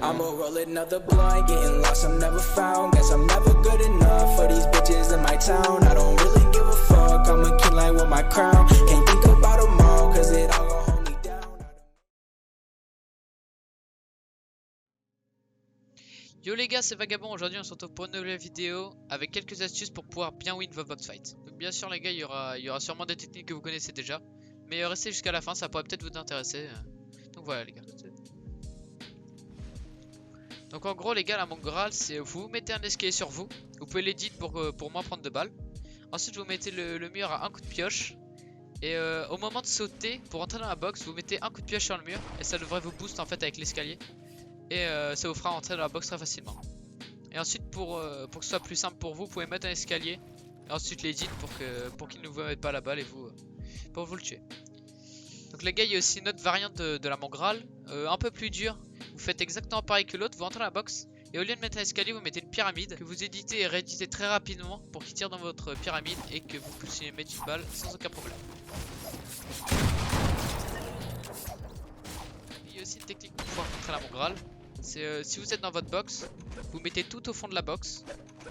I'ma roll another blunt, getting lost, I'm never found. Guess I'm never good enough for these bitches in my town. I don't really give a fuck, I'm a king like with my crown. Can't think about them all, cause it all gon' hold me down. Yo les gars, c'est Vagabond. Aujourd'hui on se retrouve pour une nouvelle vidéo avec quelques astuces pour pouvoir bien win vos box fights. Donc bien sûr les gars, il y aura sûrement des techniques que vous connaissez déjà, mais restez jusqu'à la fin, ça pourrait peut-être vous intéresser. Donc voilà les gars. Donc en gros les gars, la mon Graal, c'est vous mettez un escalier sur vous. Vous pouvez l'éditer pour moins prendre de balles. Ensuite vous mettez le mur à un coup de pioche. Et au moment de sauter, pour entrer dans la box, vous mettez un coup de pioche sur le mur. Et ça devrait vous booster en fait avec l'escalier. Et ça vous fera entrer dans la box très facilement. Et ensuite pour que ce soit plus simple pour vous, vous pouvez mettre un escalier. Et ensuite l'édite pour qu'il ne vous mette pas la balle et pour vous le tuer. Donc les gars, il y a aussi une autre variante de la Graal, un peu plus dure. Vous faites exactement pareil que l'autre, vous entrez dans la box. Et au lieu de mettre un escalier, vous mettez une pyramide que vous éditez et rééditez très rapidement pour qu'il tire dans votre pyramide et que vous puissiez mettre une balle sans aucun problème. Il y a aussi une technique pour pouvoir contrer la Graal. C'est si vous êtes dans votre box, vous mettez tout au fond de la box.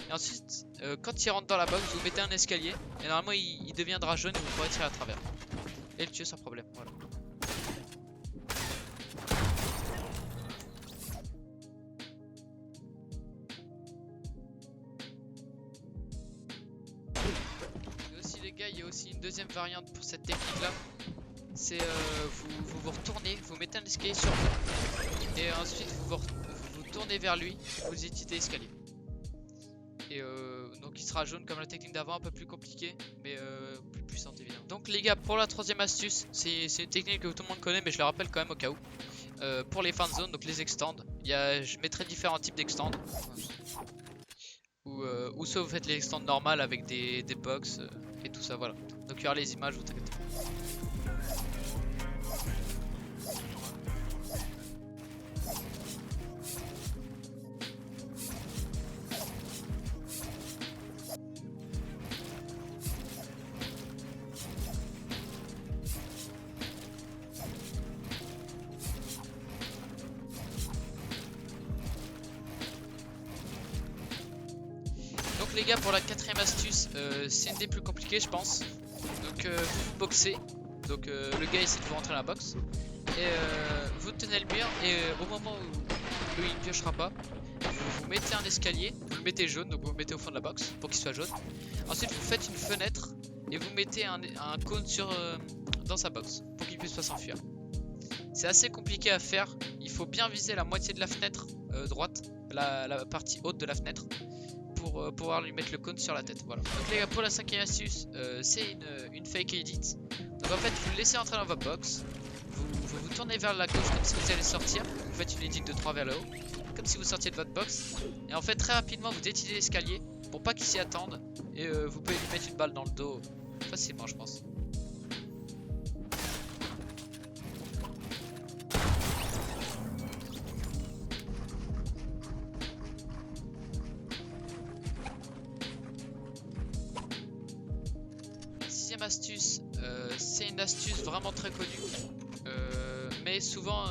Et ensuite, quand il rentre dans la box, vous mettez un escalier. Et normalement, il deviendra jaune et vous pourrez tirer à travers. Et le tuer sans problème. Voilà. Et aussi les gars, il y a aussi une deuxième variante pour cette technique là. C'est vous retournez, vous mettez un escalier sur vous. Et ensuite vous tournez vers lui, vous éditez l'escalier. Et donc il sera jaune comme la technique d'avant, un peu plus compliqué, mais plus puissante évidemment. Donc les gars, pour la troisième astuce, c'est une technique que tout le monde connaît, mais je la rappelle quand même au cas où. Pour les fan zones, donc les extends, je mettrai différents types d'extends. Ou soit vous faites les extends normales avec des box et tout ça, voilà. Donc il y aura les images, vous inquiétez pas. Donc les gars, pour la quatrième astuce, c'est une des plus compliquées je pense. Donc vous boxez, donc le gars essaie de vous rentrer dans la box. Et vous tenez le mur et au moment où lui il ne piochera pas, vous mettez un escalier, vous le mettez jaune, donc vous le mettez au fond de la box pour qu'il soit jaune. Ensuite vous faites une fenêtre et vous mettez un cône dans sa box pour qu'il puisse pas s'enfuir. C'est assez compliqué à faire, il faut bien viser la moitié de la fenêtre droite, la partie haute de la fenêtre. Pour pouvoir lui mettre le cône sur la tête, voilà. Donc les gars, pour la cinquième astuce, c'est une fake edit. Donc en fait vous le laissez entrer dans votre box, vous tournez vers la gauche comme si vous allez sortir, vous faites une edit de 3 vers le haut, comme si vous sortiez de votre box. Et en fait très rapidement vous détidez l'escalier pour pas qu'il s'y attende. Et vous pouvez lui mettre une balle dans le dos facilement je pense. Astuce, c'est une astuce vraiment très connue, mais souvent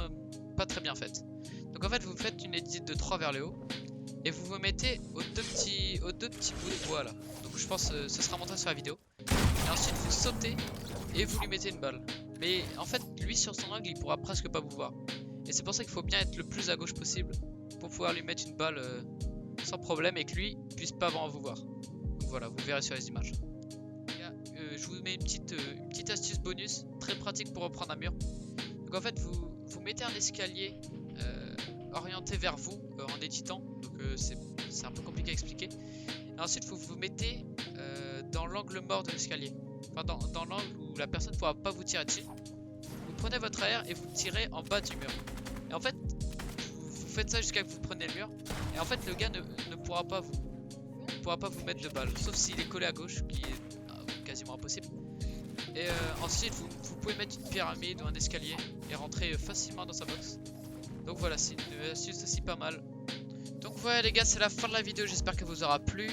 pas très bien faite. Donc en fait vous faites une edit de 3 vers le haut et vous vous mettez aux deux petits bouts de bois là. Donc je pense que ce sera montré sur la vidéo. Et ensuite vous sautez et vous lui mettez une balle. Mais en fait lui sur son angle il pourra presque pas vous voir. Et c'est pour ça qu'il faut bien être le plus à gauche possible pour pouvoir lui mettre une balle sans problème et que lui puisse pas vraiment vous voir. Donc voilà, vous verrez sur les images. Je vous mets une petite astuce bonus très pratique pour reprendre un mur. Donc en fait vous mettez un escalier orienté vers vous en éditant. Donc c'est un peu compliqué à expliquer. Et ensuite vous vous mettez dans l'angle mort de l'escalier. Enfin dans l'angle où la personne ne pourra pas vous tirer dessus. Vous prenez votre air et vous tirez en bas du mur. Et en fait vous faites ça jusqu'à ce que vous preniez le mur. Et en fait le gars ne pourra pas vous mettre de balle. Sauf s'il est collé à gauche, qui est quasiment impossible. Et ensuite vous pouvez mettre une pyramide ou un escalier et rentrer facilement dans sa box. Donc voilà, c'est une astuce aussi pas mal. Donc voilà les gars, c'est la fin de la vidéo, j'espère qu'elle vous aura plu.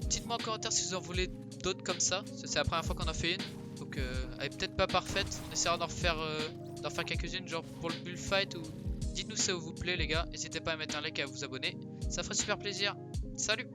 Dites-moi en commentaire si vous en voulez d'autres comme ça, c'est la première fois qu'on en fait une. Donc elle est peut-être pas parfaite, on essaiera d'en d'en faire quelques-unes, genre pour le bullfight ou... Dites-nous si ça vous plaît les gars, n'hésitez pas à mettre un like et à vous abonner, ça ferait super plaisir. Salut!